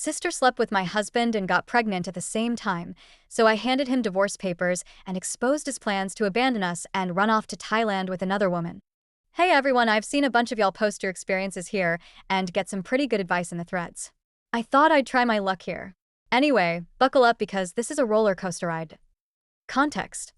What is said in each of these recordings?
Sister slept with my husband and got pregnant at the same time, so I handed him divorce papers and exposed his plans to abandon us and run off to Thailand with another woman. Hey everyone, I've seen a bunch of y'all post your experiences here and get some pretty good advice in the threads. I thought I'd try my luck here. Anyway, buckle up because this is a roller coaster ride. Context.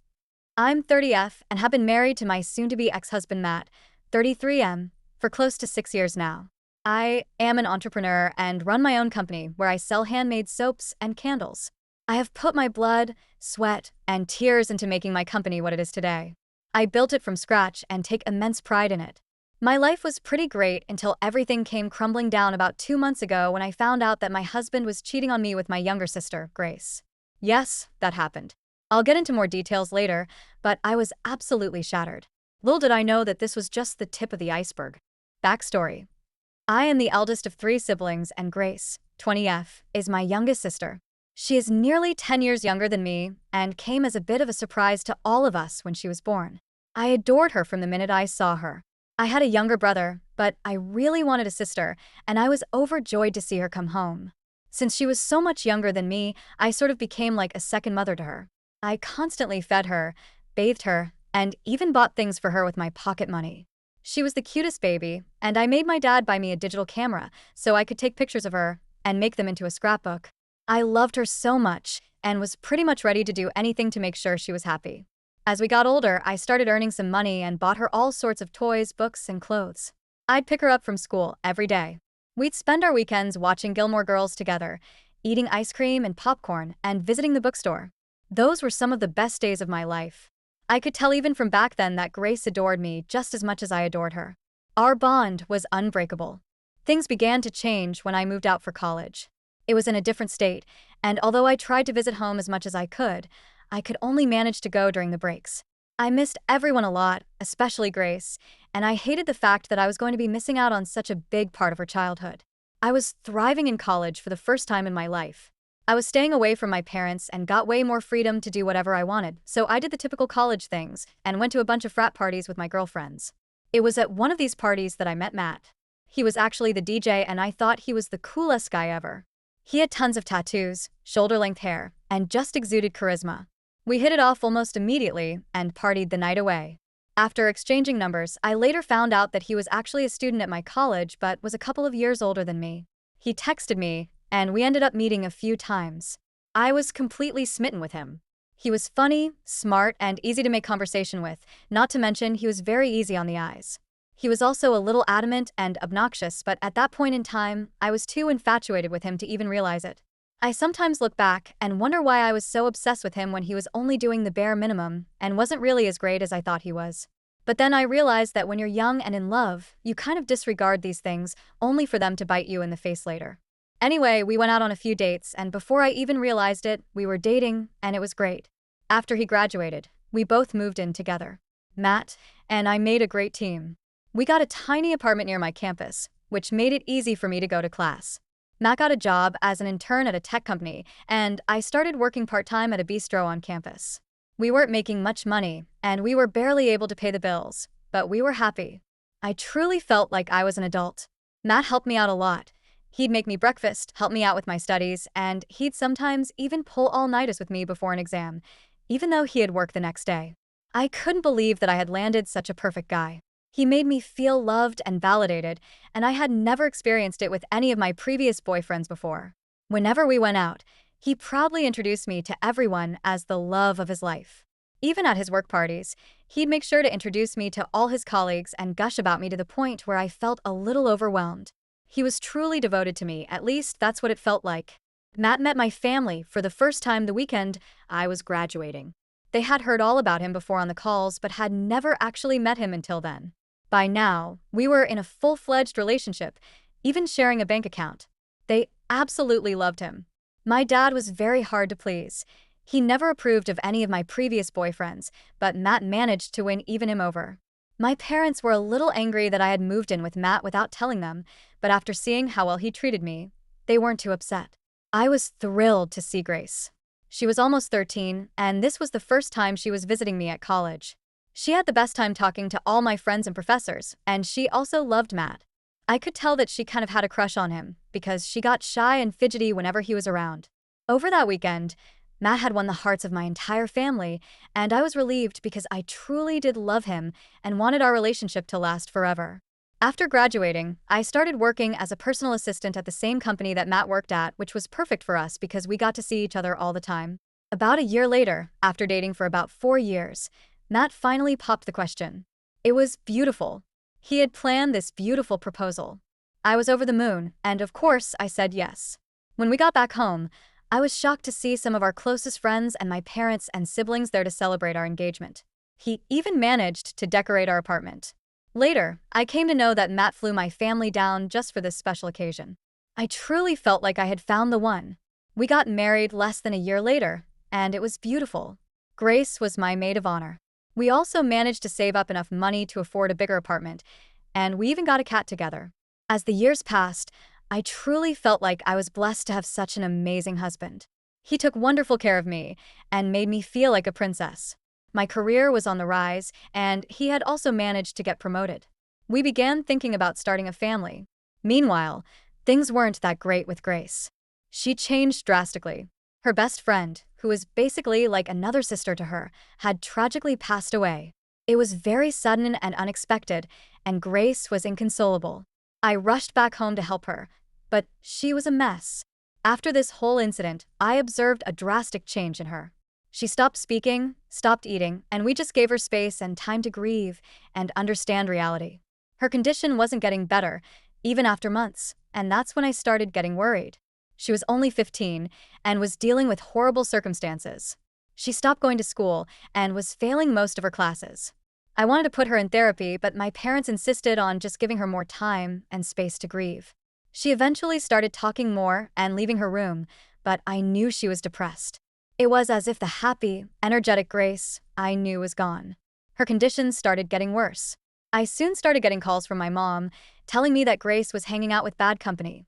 I'm 30F and have been married to my soon-to-be ex-husband Matt, 33M, for close to 6 years now. I am an entrepreneur and run my own company where I sell handmade soaps and candles. I have put my blood, sweat, and tears into making my company what it is today. I built it from scratch and take immense pride in it. My life was pretty great until everything came crumbling down about 2 months ago when I found out that my husband was cheating on me with my younger sister, Grace. Yes, that happened. I'll get into more details later, but I was absolutely shattered. Little did I know that this was just the tip of the iceberg. Backstory. I am the eldest of 3 siblings and Grace, 20F, is my youngest sister. She is nearly 10 years younger than me and came as a bit of a surprise to all of us when she was born. I adored her from the minute I saw her. I had a younger brother, but I really wanted a sister, and I was overjoyed to see her come home. Since she was so much younger than me, I sort of became like a second mother to her. I constantly fed her, bathed her, and even bought things for her with my pocket money. She was the cutest baby, and I made my dad buy me a digital camera so I could take pictures of her and make them into a scrapbook. I loved her so much and was pretty much ready to do anything to make sure she was happy. As we got older, I started earning some money and bought her all sorts of toys, books, and clothes. I'd pick her up from school every day. We'd spend our weekends watching Gilmore Girls together, eating ice cream and popcorn, and visiting the bookstore. Those were some of the best days of my life. I could tell even from back then that Grace adored me just as much as I adored her. Our bond was unbreakable. Things began to change when I moved out for college. It was in a different state, and although I tried to visit home as much as I could only manage to go during the breaks. I missed everyone a lot, especially Grace, and I hated the fact that I was going to be missing out on such a big part of her childhood. I was thriving in college for the first time in my life. I was staying away from my parents and got way more freedom to do whatever I wanted, so I did the typical college things and went to a bunch of frat parties with my girlfriends. It was at one of these parties that I met Matt. He was actually the DJ and I thought he was the coolest guy ever. He had tons of tattoos, shoulder-length hair, and just exuded charisma. We hit it off almost immediately and partied the night away. After exchanging numbers, I later found out that he was actually a student at my college but was a couple of years older than me. He texted me, and we ended up meeting a few times. I was completely smitten with him. He was funny, smart, and easy to make conversation with, not to mention he was very easy on the eyes. He was also a little adamant and obnoxious, but at that point in time, I was too infatuated with him to even realize it. I sometimes look back and wonder why I was so obsessed with him when he was only doing the bare minimum and wasn't really as great as I thought he was. But then I realized that when you're young and in love, you kind of disregard these things only for them to bite you in the face later. Anyway, we went out on a few dates, and before I even realized it, we were dating, and it was great. After he graduated, we both moved in together. Matt and I made a great team. We got a tiny apartment near my campus, which made it easy for me to go to class. Matt got a job as an intern at a tech company, and I started working part-time at a bistro on campus. We weren't making much money, and we were barely able to pay the bills, but we were happy. I truly felt like I was an adult. Matt helped me out a lot. He'd make me breakfast, help me out with my studies, and he'd sometimes even pull all-nighters with me before an exam, even though he had work the next day. I couldn't believe that I had landed such a perfect guy. He made me feel loved and validated, and I had never experienced it with any of my previous boyfriends before. Whenever we went out, he proudly introduced me to everyone as the love of his life. Even at his work parties, he'd make sure to introduce me to all his colleagues and gush about me to the point where I felt a little overwhelmed. He was truly devoted to me, at least that's what it felt like. Matt met my family for the first time the weekend I was graduating. They had heard all about him before on the calls, but had never actually met him until then. By now, we were in a full-fledged relationship, even sharing a bank account. They absolutely loved him. My dad was very hard to please. He never approved of any of my previous boyfriends, but Matt managed to win even him over. My parents were a little angry that I had moved in with Matt without telling them, but after seeing how well he treated me, they weren't too upset. I was thrilled to see Grace. She was almost 13, and this was the first time she was visiting me at college. She had the best time talking to all my friends and professors, and she also loved Matt. I could tell that she kind of had a crush on him because she got shy and fidgety whenever he was around. Over that weekend, Matt had won the hearts of my entire family, and I was relieved because I truly did love him and wanted our relationship to last forever. After graduating, I started working as a personal assistant at the same company that Matt worked at, which was perfect for us because we got to see each other all the time. About a year later, after dating for about 4 years, Matt finally popped the question. It was beautiful. He had planned this beautiful proposal. I was over the moon, and of course, I said yes. When we got back home, I was shocked to see some of our closest friends and my parents and siblings there to celebrate our engagement. He even managed to decorate our apartment. Later, I came to know that Matt flew my family down just for this special occasion. I truly felt like I had found the one. We got married less than a year later, and it was beautiful. Grace was my maid of honor. We also managed to save up enough money to afford a bigger apartment, and we even got a cat together. As the years passed, I truly felt like I was blessed to have such an amazing husband. He took wonderful care of me and made me feel like a princess. My career was on the rise, and he had also managed to get promoted. We began thinking about starting a family. Meanwhile, things weren't that great with Grace. She changed drastically. Her best friend, who was basically like another sister to her, had tragically passed away. It was very sudden and unexpected, and Grace was inconsolable. I rushed back home to help her, but she was a mess. After this whole incident, I observed a drastic change in her. She stopped speaking, stopped eating, and we just gave her space and time to grieve and understand reality. Her condition wasn't getting better, even after months, and that's when I started getting worried. She was only 15 and was dealing with horrible circumstances. She stopped going to school and was failing most of her classes. I wanted to put her in therapy, but my parents insisted on just giving her more time and space to grieve. She eventually started talking more and leaving her room, but I knew she was depressed. It was as if the happy, energetic Grace I knew was gone. Her conditions started getting worse. I soon started getting calls from my mom, telling me that Grace was hanging out with bad company,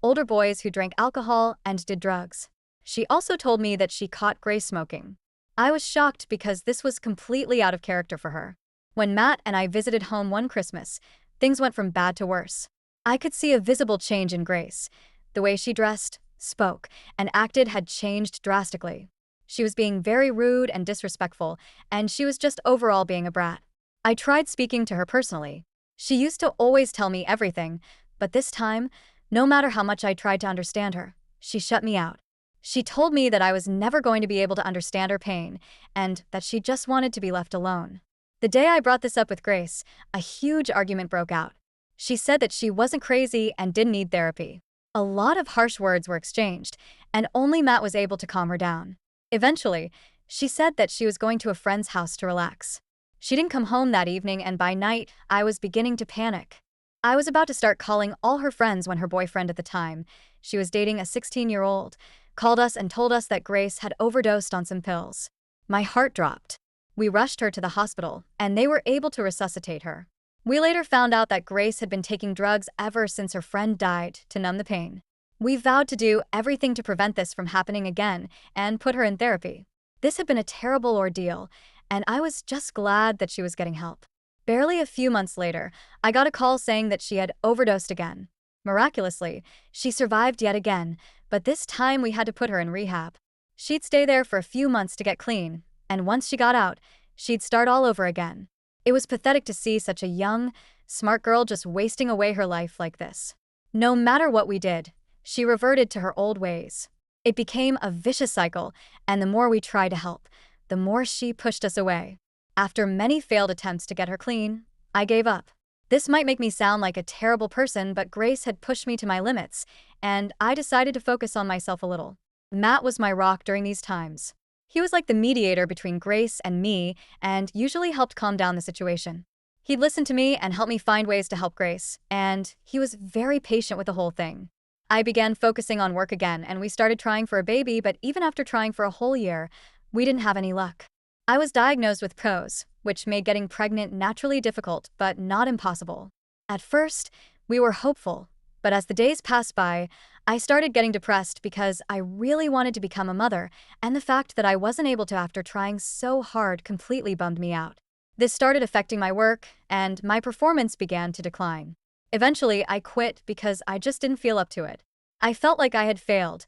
older boys who drank alcohol and did drugs. She also told me that she caught Grace smoking. I was shocked because this was completely out of character for her. When Matt and I visited home one Christmas, things went from bad to worse. I could see a visible change in Grace. The way she dressed, spoke, and acted had changed drastically. She was being very rude and disrespectful, and she was just overall being a brat. I tried speaking to her personally. She used to always tell me everything, but this time, no matter how much I tried to understand her, she shut me out. She told me that I was never going to be able to understand her pain, and that she just wanted to be left alone. The day I brought this up with Grace, a huge argument broke out. She said that she wasn't crazy and didn't need therapy. A lot of harsh words were exchanged, and only Matt was able to calm her down. Eventually, she said that she was going to a friend's house to relax. She didn't come home that evening, and by night, I was beginning to panic. I was about to start calling all her friends when her boyfriend at the time, she was dating a 16-year-old, called us and told us that Grace had overdosed on some pills. My heart dropped. We rushed her to the hospital, and they were able to resuscitate her. We later found out that Grace had been taking drugs ever since her friend died to numb the pain. We vowed to do everything to prevent this from happening again and put her in therapy. This had been a terrible ordeal, and I was just glad that she was getting help. Barely a few months later, I got a call saying that she had overdosed again. Miraculously, she survived yet again, but this time we had to put her in rehab. She'd stay there for a few months to get clean, and once she got out, she'd start all over again. It was pathetic to see such a young, smart girl just wasting away her life like this. No matter what we did, she reverted to her old ways. It became a vicious cycle, and the more we tried to help, the more she pushed us away. After many failed attempts to get her clean, I gave up. This might make me sound like a terrible person, but Grace had pushed me to my limits, and I decided to focus on myself a little. Matt was my rock during these times. He was like the mediator between Grace and me, and usually helped calm down the situation. He'd listen to me and help me find ways to help Grace, and he was very patient with the whole thing. I began focusing on work again, and we started trying for a baby, but even after trying for a whole year, we didn't have any luck. I was diagnosed with PCOS, which made getting pregnant naturally difficult, but not impossible. At first, we were hopeful, but as the days passed by, I started getting depressed because I really wanted to become a mother, and the fact that I wasn't able to after trying so hard completely bummed me out. This started affecting my work, and my performance began to decline. Eventually, I quit because I just didn't feel up to it. I felt like I had failed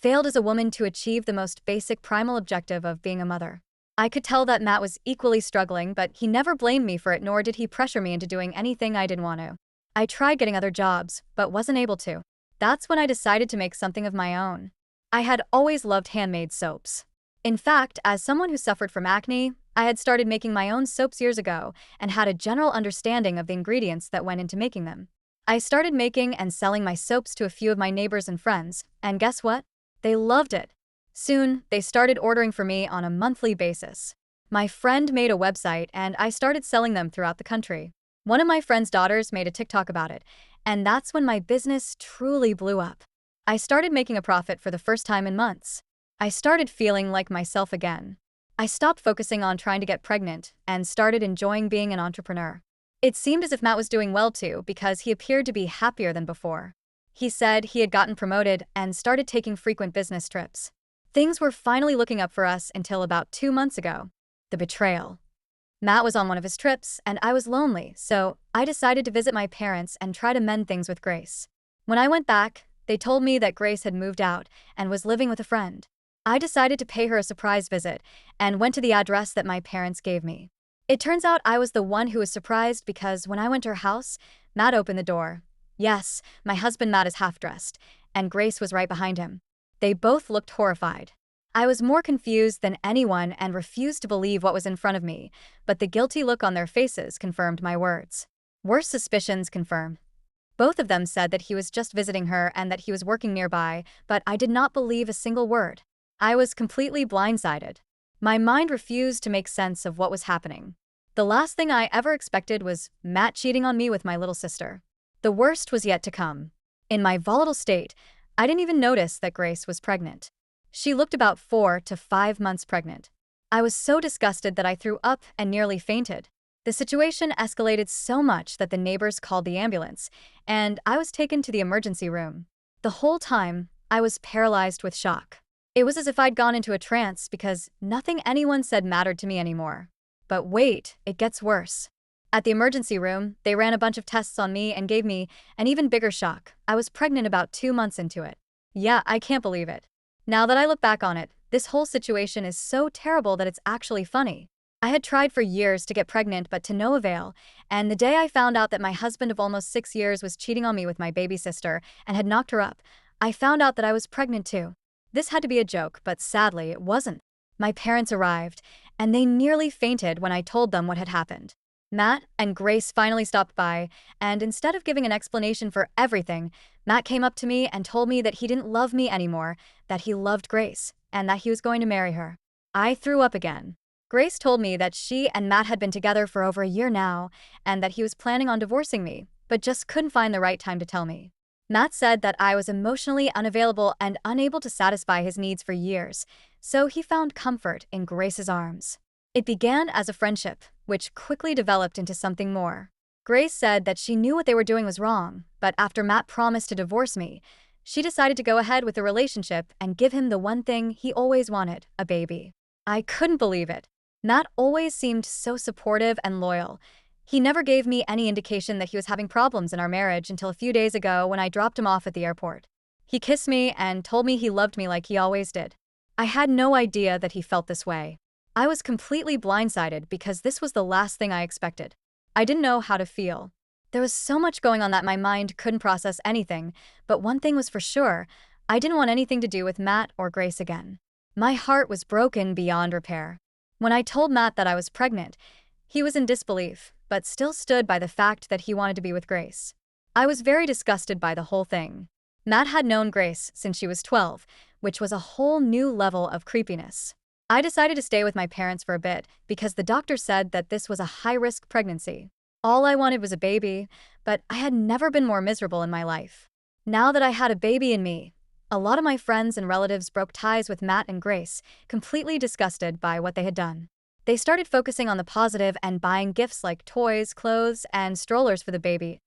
as a woman to achieve the most basic primal objective of being a mother. I could tell that Matt was equally struggling, but he never blamed me for it, nor did he pressure me into doing anything I didn't want to. I tried getting other jobs, but wasn't able to. That's when I decided to make something of my own. I had always loved handmade soaps. In fact, as someone who suffered from acne, I had started making my own soaps years ago and had a general understanding of the ingredients that went into making them. I started making and selling my soaps to a few of my neighbors and friends, and guess what? They loved it. Soon, they started ordering for me on a monthly basis. My friend made a website and I started selling them throughout the country. One of my friend's daughters made a TikTok about it, and that's when my business truly blew up. I started making a profit for the first time in months. I started feeling like myself again. I stopped focusing on trying to get pregnant and started enjoying being an entrepreneur. It seemed as if Matt was doing well too because he appeared to be happier than before. He said he had gotten promoted and started taking frequent business trips. Things were finally looking up for us until about 2 months ago. The betrayal. Matt was on one of his trips and I was lonely, so I decided to visit my parents and try to mend things with Grace. When I went back, they told me that Grace had moved out and was living with a friend. I decided to pay her a surprise visit and went to the address that my parents gave me. It turns out I was the one who was surprised because when I went to her house, Matt opened the door. Yes, my husband Matt is half-dressed, and Grace was right behind him. They both looked horrified. I was more confused than anyone and refused to believe what was in front of me, but the guilty look on their faces confirmed my words. Worse suspicions confirmed. Both of them said that he was just visiting her and that he was working nearby, but I did not believe a single word. I was completely blindsided. My mind refused to make sense of what was happening. The last thing I ever expected was Matt cheating on me with my little sister. The worst was yet to come. In my volatile state, I didn't even notice that Grace was pregnant. She looked about 4 to 5 months pregnant. I was so disgusted that I threw up and nearly fainted. The situation escalated so much that the neighbors called the ambulance, and I was taken to the emergency room. The whole time, I was paralyzed with shock. It was as if I'd gone into a trance because nothing anyone said mattered to me anymore. But wait, it gets worse. At the emergency room, they ran a bunch of tests on me and gave me an even bigger shock. I was pregnant about 2 months into it. Yeah, I can't believe it. Now that I look back on it, this whole situation is so terrible that it's actually funny. I had tried for years to get pregnant but to no avail, and the day I found out that my husband of almost 6 years was cheating on me with my baby sister and had knocked her up, I found out that I was pregnant too. This had to be a joke, but sadly it wasn't. My parents arrived, and they nearly fainted when I told them what had happened. Matt and Grace finally stopped by, and instead of giving an explanation for everything, Matt came up to me and told me that he didn't love me anymore, that he loved Grace, and that he was going to marry her. I threw up again. Grace told me that she and Matt had been together for over a year now, and that he was planning on divorcing me, but just couldn't find the right time to tell me. Matt said that I was emotionally unavailable and unable to satisfy his needs for years, so he found comfort in Grace's arms. It began as a friendship, which quickly developed into something more. Grace said that she knew what they were doing was wrong, but after Matt promised to divorce me, she decided to go ahead with the relationship and give him the one thing he always wanted, a baby. I couldn't believe it. Matt always seemed so supportive and loyal. He never gave me any indication that he was having problems in our marriage until a few days ago when I dropped him off at the airport. He kissed me and told me he loved me like he always did. I had no idea that he felt this way. I was completely blindsided because this was the last thing I expected. I didn't know how to feel. There was so much going on that my mind couldn't process anything, but one thing was for sure, I didn't want anything to do with Matt or Grace again. My heart was broken beyond repair. When I told Matt that I was pregnant, he was in disbelief, but still stood by the fact that he wanted to be with Grace. I was very disgusted by the whole thing. Matt had known Grace since she was 12, which was a whole new level of creepiness. I decided to stay with my parents for a bit because the doctor said that this was a high-risk pregnancy. All I wanted was a baby, but I had never been more miserable in my life. Now that I had a baby in me, a lot of my friends and relatives broke ties with Matt and Grace, completely disgusted by what they had done. They started focusing on the positive and buying gifts like toys, clothes, and strollers for the baby.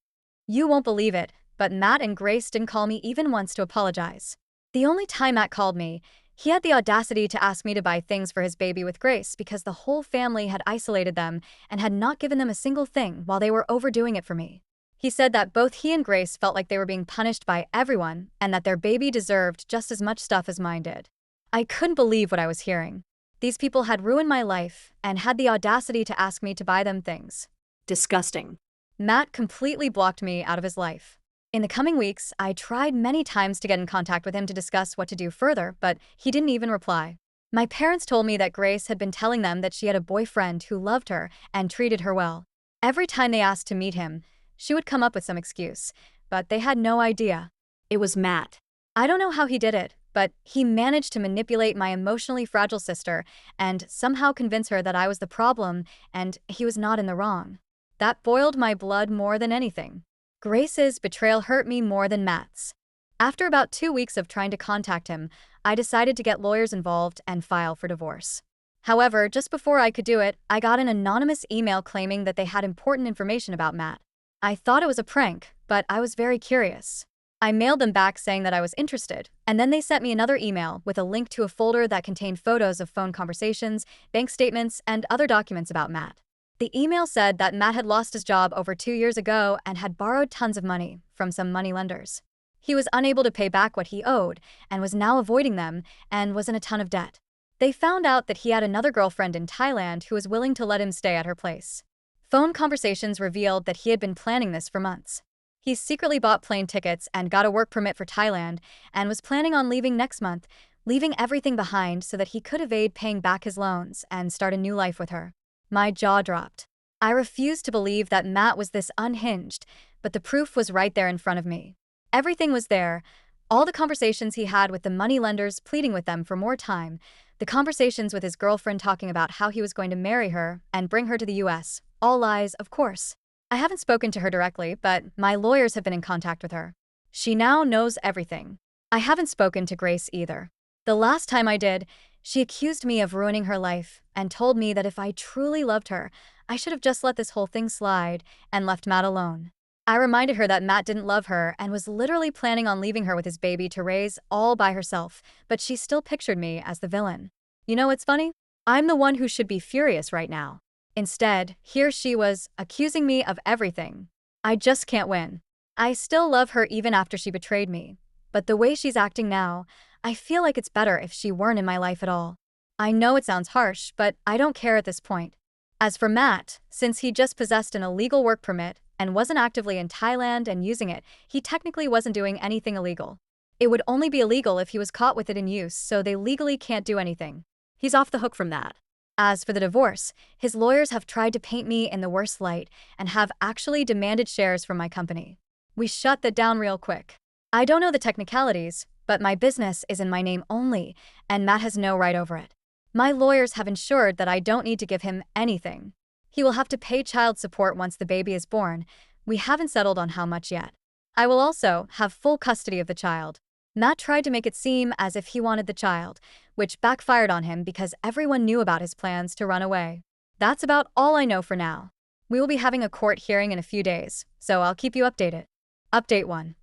You won't believe it, but Matt and Grace didn't call me even once to apologize. The only time Matt called me, he had the audacity to ask me to buy things for his baby with Grace because the whole family had isolated them and had not given them a single thing while they were overdoing it for me. He said that both he and Grace felt like they were being punished by everyone and that their baby deserved just as much stuff as mine did. I couldn't believe what I was hearing. These people had ruined my life and had the audacity to ask me to buy them things. Disgusting. Matt completely blocked me out of his life. In the coming weeks, I tried many times to get in contact with him to discuss what to do further, but he didn't even reply. My parents told me that Grace had been telling them that she had a boyfriend who loved her and treated her well. Every time they asked to meet him, she would come up with some excuse, but they had no idea. It was Matt. I don't know how he did it, but he managed to manipulate my emotionally fragile sister and somehow convince her that I was the problem and he was not in the wrong. That boiled my blood more than anything. Grace's betrayal hurt me more than Matt's. After about 2 weeks of trying to contact him, I decided to get lawyers involved and file for divorce. However, just before I could do it, I got an anonymous email claiming that they had important information about Matt. I thought it was a prank, but I was very curious. I mailed them back saying that I was interested, and then they sent me another email with a link to a folder that contained photos of phone conversations, bank statements, and other documents about Matt. The email said that Matt had lost his job over 2 years ago and had borrowed tons of money from some money lenders. He was unable to pay back what he owed and was now avoiding them and was in a ton of debt. They found out that he had another girlfriend in Thailand who was willing to let him stay at her place. Phone conversations revealed that he had been planning this for months. He secretly bought plane tickets and got a work permit for Thailand and was planning on leaving next month, leaving everything behind so that he could evade paying back his loans and start a new life with her. My jaw dropped. I refused to believe that Matt was this unhinged, but the proof was right there in front of me. Everything was there. All the conversations he had with the money lenders pleading with them for more time, the conversations with his girlfriend talking about how he was going to marry her and bring her to the US. All lies, of course. I haven't spoken to her directly, but my lawyers have been in contact with her. She now knows everything. I haven't spoken to Grace either. The last time I did, she accused me of ruining her life and told me that if I truly loved her, I should have just let this whole thing slide and left Matt alone. I reminded her that Matt didn't love her and was literally planning on leaving her with his baby to raise all by herself, but she still pictured me as the villain. You know what's funny? I'm the one who should be furious right now. Instead, here she was, accusing me of everything. I just can't win. I still love her even after she betrayed me. But the way she's acting now, I feel like it's better if she weren't in my life at all. I know it sounds harsh, but I don't care at this point. As for Matt, since he just possessed an illegal work permit and wasn't actively in Thailand and using it, he technically wasn't doing anything illegal. It would only be illegal if he was caught with it in use, so they legally can't do anything. He's off the hook from that. As for the divorce, his lawyers have tried to paint me in the worst light and have actually demanded shares from my company. We shut that down real quick. I don't know the technicalities, but my business is in my name only, and Matt has no right over it. My lawyers have ensured that I don't need to give him anything. He will have to pay child support once the baby is born. We haven't settled on how much yet. I will also have full custody of the child. Matt tried to make it seem as if he wanted the child, which backfired on him because everyone knew about his plans to run away. That's about all I know for now. We will be having a court hearing in a few days, so I'll keep you updated. Update 1.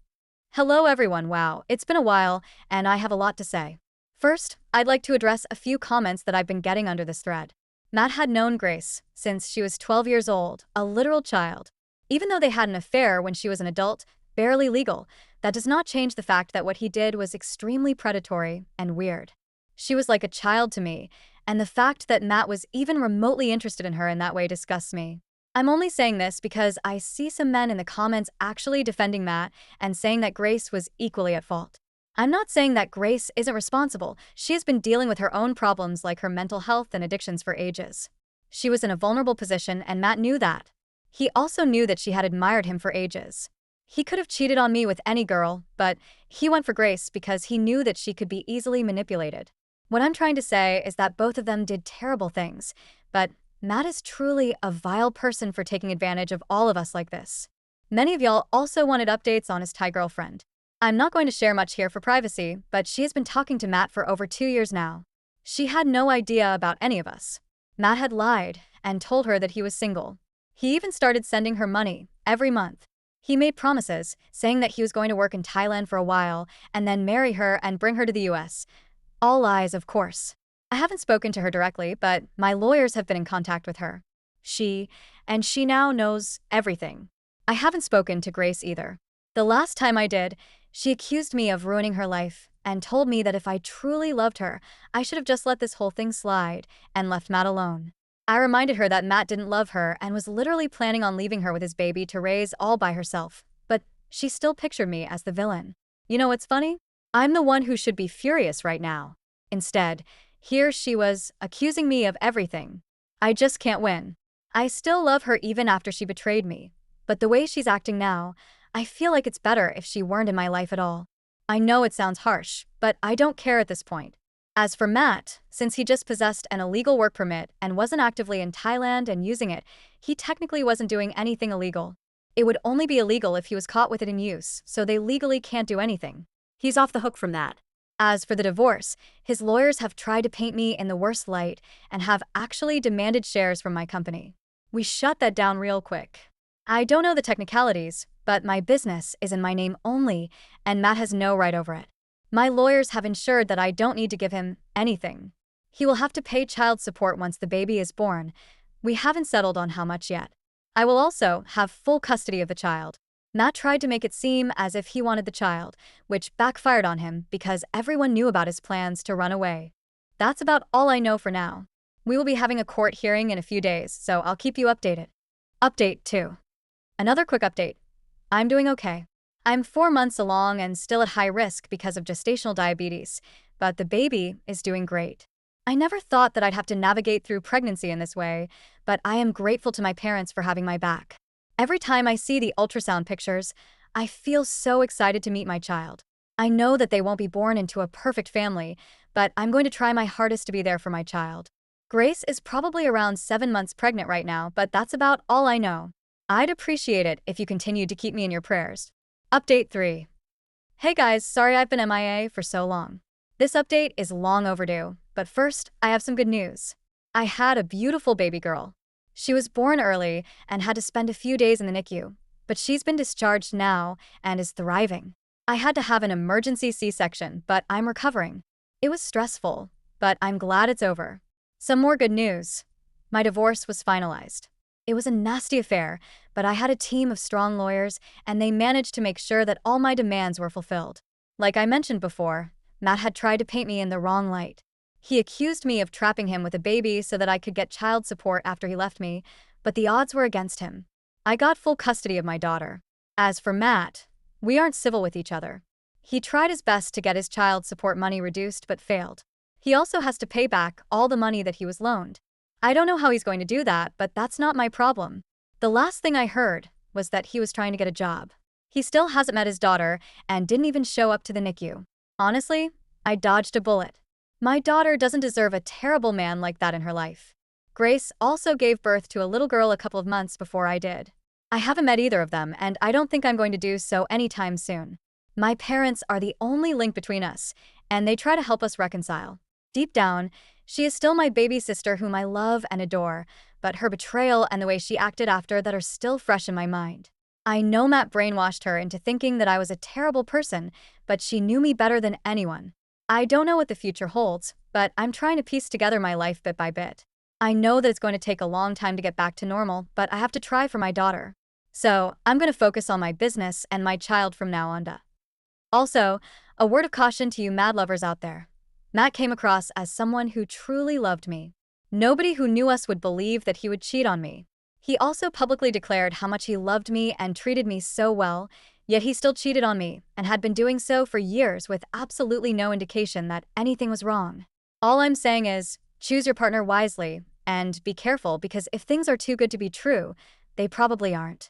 Hello everyone, wow, it's been a while, and I have a lot to say. First, I'd like to address a few comments that I've been getting under this thread. Matt had known Grace since she was 12 years old, a literal child. Even though they had an affair when she was an adult, barely legal, that does not change the fact that what he did was extremely predatory and weird. She was like a child to me, and the fact that Matt was even remotely interested in her in that way disgusts me. I'm only saying this because I see some men in the comments actually defending Matt and saying that Grace was equally at fault. I'm not saying that Grace isn't responsible. She has been dealing with her own problems like her mental health and addictions for ages. She was in a vulnerable position and Matt knew that. He also knew that she had admired him for ages. He could have cheated on me with any girl, but he went for Grace because he knew that she could be easily manipulated. What I'm trying to say is that both of them did terrible things, but Matt is truly a vile person for taking advantage of all of us like this. Many of y'all also wanted updates on his Thai girlfriend. I'm not going to share much here for privacy, but she has been talking to Matt for over 2 years now. She had no idea about any of us. Matt had lied and told her that he was single. He even started sending her money every month. He made promises, saying that he was going to work in Thailand for a while and then marry her and bring her to the US. All lies, of course. I haven't spoken to her directly, but my lawyers have been in contact with her. She now knows everything. I haven't spoken to Grace either. The last time I did, she accused me of ruining her life and told me that if I truly loved her, I should have just let this whole thing slide and left Matt alone. I reminded her that Matt didn't love her and was literally planning on leaving her with his baby to raise all by herself, but she still pictured me as the villain. You know what's funny? I'm the one who should be furious right now. Instead, here she was, accusing me of everything. I just can't win. I still love her even after she betrayed me, but the way she's acting now, I feel like it's better if she weren't in my life at all. I know it sounds harsh, but I don't care at this point. As for Matt, since he just possessed an illegal work permit and wasn't actively in Thailand and using it, he technically wasn't doing anything illegal. It would only be illegal if he was caught with it in use, so they legally can't do anything. He's off the hook from that. As for the divorce, his lawyers have tried to paint me in the worst light and have actually demanded shares from my company. We shut that down real quick. I don't know the technicalities, but my business is in my name only, and Matt has no right over it. My lawyers have ensured that I don't need to give him anything. He will have to pay child support once the baby is born. We haven't settled on how much yet. I will also have full custody of the child. Matt tried to make it seem as if he wanted the child, which backfired on him because everyone knew about his plans to run away. That's about all I know for now. We will be having a court hearing in a few days, so I'll keep you updated. Update 2. Another quick update. I'm doing okay. I'm 4 months along and still at high risk because of gestational diabetes, but the baby is doing great. I never thought that I'd have to navigate through pregnancy in this way, but I am grateful to my parents for having my back. Every time I see the ultrasound pictures, I feel so excited to meet my child. I know that they won't be born into a perfect family, but I'm going to try my hardest to be there for my child. Grace is probably around 7 months pregnant right now, but that's about all I know. I'd appreciate it if you continued to keep me in your prayers. Update 3. Hey guys, sorry I've been MIA for so long. This update is long overdue, but first, I have some good news. I had a beautiful baby girl. She was born early and had to spend a few days in the NICU, but she's been discharged now and is thriving. I had to have an emergency C-section, but I'm recovering. It was stressful, but I'm glad it's over. Some more good news. My divorce was finalized. It was a nasty affair, but I had a team of strong lawyers, and they managed to make sure that all my demands were fulfilled. Like I mentioned before, Matt had tried to paint me in the wrong light. He accused me of trapping him with a baby so that I could get child support after he left me, but the odds were against him. I got full custody of my daughter. As for Matt, we aren't civil with each other. He tried his best to get his child support money reduced but failed. He also has to pay back all the money that he was loaned. I don't know how he's going to do that, but that's not my problem. The last thing I heard was that he was trying to get a job. He still hasn't met his daughter and didn't even show up to the NICU. Honestly, I dodged a bullet. My daughter doesn't deserve a terrible man like that in her life. Grace also gave birth to a little girl a couple of months before I did. I haven't met either of them, and I don't think I'm going to do so anytime soon. My parents are the only link between us, and they try to help us reconcile. Deep down, she is still my baby sister whom I love and adore, but her betrayal and the way she acted after that are still fresh in my mind. I know Matt brainwashed her into thinking that I was a terrible person, but she knew me better than anyone. I don't know what the future holds, but I'm trying to piece together my life bit by bit. I know that it's going to take a long time to get back to normal, but I have to try for my daughter. So, I'm going to focus on my business and my child from now on. Also, a word of caution to you mad lovers out there. Matt came across as someone who truly loved me. Nobody who knew us would believe that he would cheat on me. He also publicly declared how much he loved me and treated me so well, yet he still cheated on me and had been doing so for years with absolutely no indication that anything was wrong. All I'm saying is, choose your partner wisely and be careful, because if things are too good to be true, they probably aren't.